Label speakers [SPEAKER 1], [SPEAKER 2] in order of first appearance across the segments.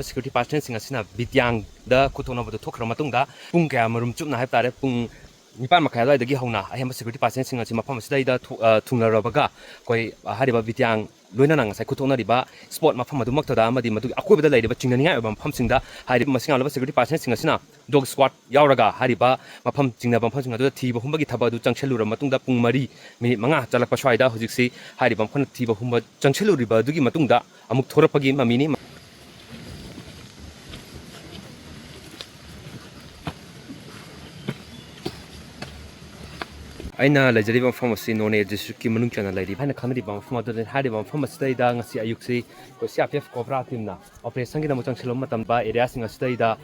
[SPEAKER 1] security partner singasina Bitiang da Cobra badu thokra matungda pung kaya marum chupna hai tare pung nipan makhaya lai dagi hauna ahema security partner singasi mafam sida ida thungla rabaga koi hariba Bitiang loina nang sai khutona riba sport mafam adu maktada amadi madu akoi bada laiba chingnani ba mafam singda hariba masinga laba security partner singasina dog squad yauraga hariba mafam chingna mafam singa du thiba humba gi thaba du changchelu ra matungda pung mari minute manga chalakpa swaida hujiksi hariba mafam thiba humba changchelu riba dugi matungda amuk thorapagi mamini aina lajariba pharmacy none district ki manung chana lairi bhaina khamri ba pharmacy hariba pharmacy da ngasi ayuksi ko CRPF Cobra teamna operation gi namutang selom matam ba area singa sida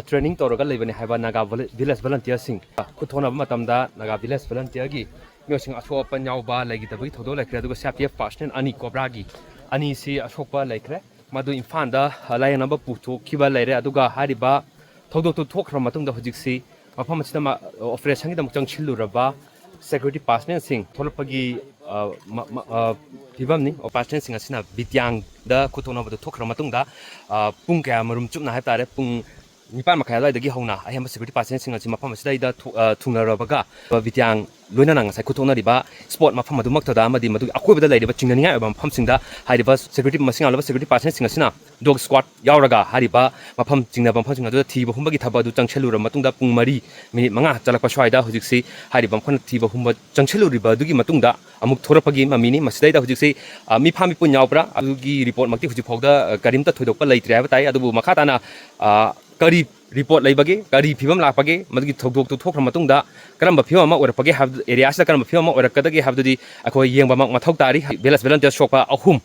[SPEAKER 1] training toroga leibani haiba naga village volunteer sing kuthona matam da naga village volunteer gi myosing Asokpa nyau ba Leikhidre bi thodo Leikhidre aduga CRPF personnel ani Cobra gi ani si Asokpa Leikhidre madu Imphal da layang number puto kiba leire aduga hariba thodo to thokra matung da hujiksi mafam sida operation gi namutang chiluraba security partner sing tholpagi pibam ni partner sing asina Bitiang da Cobra badu thokra matungda pung kaya marum chupna hai tare pung nipan makhaya lai dagi hauna ahema security partner sing asi mafam sida ida thungla rabaga Bitiang loina nang sai khutona riba sport mafam adu maktada amadi madu akoi bada laiba chingnani ga mafam singda hariba security masing alaba security partner sing asina dog squad yauraga hariba mafam chingna mafam sing adu thiba humba gi thaba du changchelu ra matungda pung mari minute manga chalakpa swaida hujiksi hariba mafam thiba humba changchelu riba dugi matungda amuk thorapagi mamini masida da hujiksi mi phami pun yaubra adugi report makti huji phogda karimta thoidokpa laitre haba tai adubu makhatana kari report laibage kari phibam lapage madgi thogdok to thokra matungda karamba phibam ma orapage have area sa karamba phibam ma orakadagi have dudi akoi yengba mak mathok tari village volunteer shokpa ahum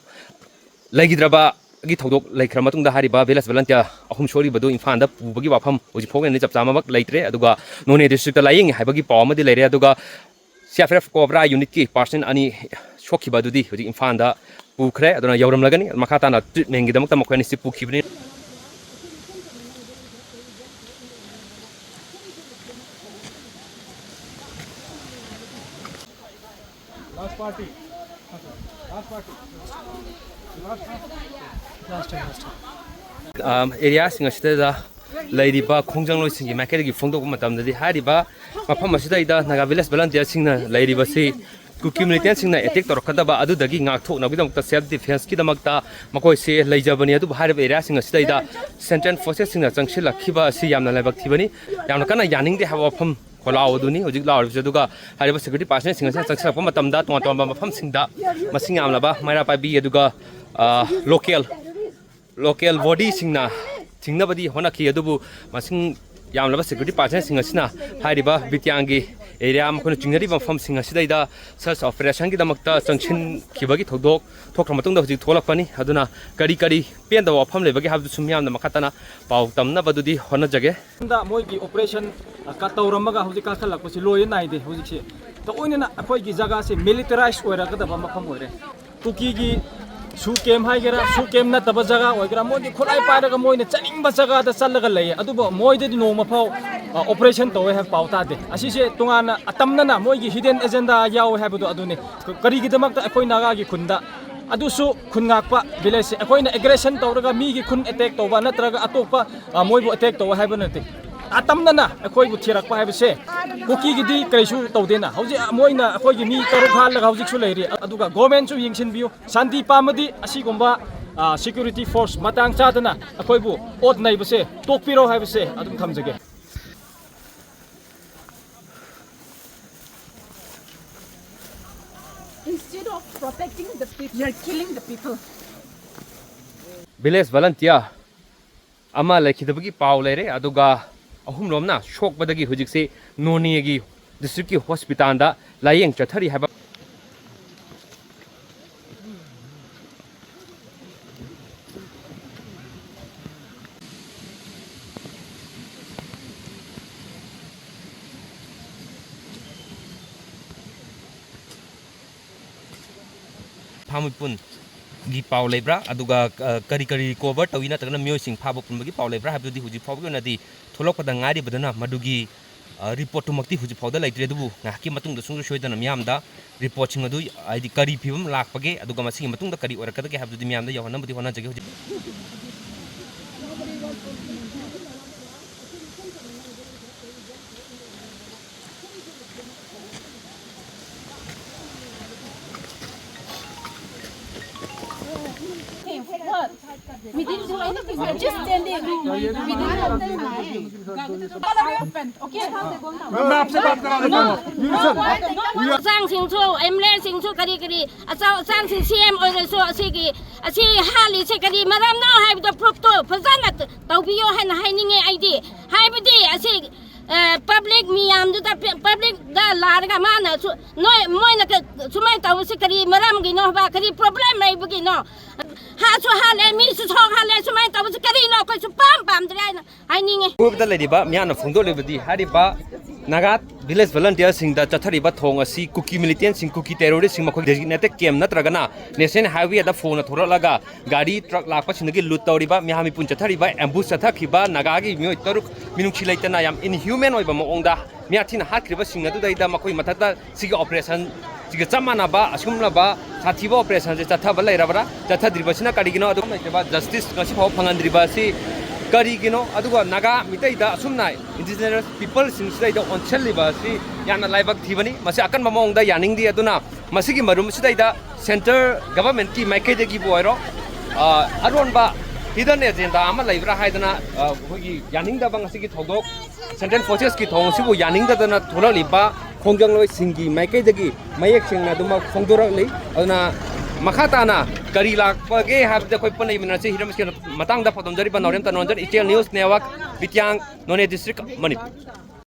[SPEAKER 1] Leikhidre ba gi thogdok laikhra matungda hariba village volunteer ahum sori badu Imphal da pubagi wafam hoji phogna ni chapchama mak laitre aduga none district layeng haibagi paw ma di laire aduga CRPF Cobra unit ki person ani shokhi badudi hoji Imphal da Purakhre aduna yauram lagani makhatana treatment gi damakta makhani si pukhibni
[SPEAKER 2] Last party.
[SPEAKER 1] area singa sida lairiba khongjang loi singi market gi phongdok matam dadi hariba mafam asida ida naga village volunteer singna lairiba si kuki militant singna attack torkadaba adu dagi ngak thokna gi damakta self defense ki damakta makoi se laijabani adu hariba area singa sida ida central forces singna changshila khiba si yamna laibak thibani yamna kana yaning de hawa pham Kolau duni hujik laur jaduga hariba security partner singa changsa pa matamda ton mafam singda masing amlaba maira pa bi aduga local body singna chingna badi hona ki adubu masing yamlaba security partner singa sina hariba Bitiang gi area am kono chingari mafam singa sida ida search operation gi damakta changchin khibagi thodok thokra matungda hujik tholakpani aduna kari pen da wafam lebagi habdu sumyam na makatana pau tamna badudi hona jage
[SPEAKER 2] da moi gi operation ka tawramaga hujik ka khalak pasi loy nai de hujik se to oinena akoi gi jaga se militarize oira ka da mafam oire tuki gi su kem hai gera su kem na taba jaga oigra moi gi khulai paida ga moi ne chaning ba jaga da challaga lei adubo moi de no ma phau operation to have pau ta de asi se tungana atamna na moi gi hidden agenda yaw have do adune kari gi damak ta akoi naga gi khunda adusu khungakpa village se akoi na aggression tawraga mi gi khun attack tawba natraga atokpa moi bu attack tawba have nate atamna na akoi bu thirakpa have se kuki gi di kaisu tawdena hauji moina akoi gi mi taru khalaga hauji su leiri aduga government su yingsin biu santi pamadi asi gomba security force matang chadana akoi bu od nai bse tokpiro have se adum thamjage
[SPEAKER 3] Instead of protecting the people, you're killing the people.
[SPEAKER 1] village volunteer ama Leikhidre gi paw leire aduga ahum romna shok badagi hujik se noni gi district ki hospital da layeng chathari haba phamipun गी पाव Lebra अदुगा करी करी cover Tawi नतगना मियोसिंग फाबो पुनबगी पाव Lebra हाबदुदी हुजि फावगी नदी थोलकपदा ngaari badana madugi report tumakti huji fawda laitre dubu ngaki matung da sung soidana miyamda report sing adu aidi kari phibam lakpage aduga masigi matung da kari orakada ke habdudi miyamda yahona budi hona jage huji
[SPEAKER 3] We didn't do anything. We were just standing. We didn't open. Okay?
[SPEAKER 4] Sang sing chu emle sing chu kari kari sang sing CM oi so asigi asi hali se kari maram no have the proof to fazana tawbiyo han haininge id haibdi asi public miyam da public da larga mana no moina sumai taw se kari maram gi no ba kari problem mai bugi no ha chu hale mi su chong hale sumai taw se kari no ko su pam drai na haininge
[SPEAKER 1] ubda lediba miyana phungdo lebadi hariba nagat village volunteer sing da chathariba thong asi cookie militant sing cookie terrorist sing makhoi designated kem natragana national highway da phone thoralaga gari truck lakpa sinagi loot tawriba mihami pun chathariba ambush chathakhiba naga gi mioi taruk minungchi laitana yam inhuman oiba maongda miathina hatkriba sing adu daida makhoi mathata sigi operation sigi chamana ba asumla ba sathiba operation je chathaba lairabara chathadriba sina karigino adu maiteba justice ngasi phau phangandriba si karigino aduga naga mitai da asumna indigenous people sing sidai da onchaliba si yana laibak thibani masi akan mamong da yaning di aduna masigi marum sidai da center government ki maike de gi boiro aron ba hidden agenda ama laibra haidana hogi yaning da bang asigi thodok central forces ki thong sibu yaning da na thulaliba khongjang loi singi maike de gi mayek singna duma khongdora lei aduna makhatana kari lakpage habde koi panai minase hiram matang da phodom jari ba norem ta nonjan itel news network Bitiang None district Manipur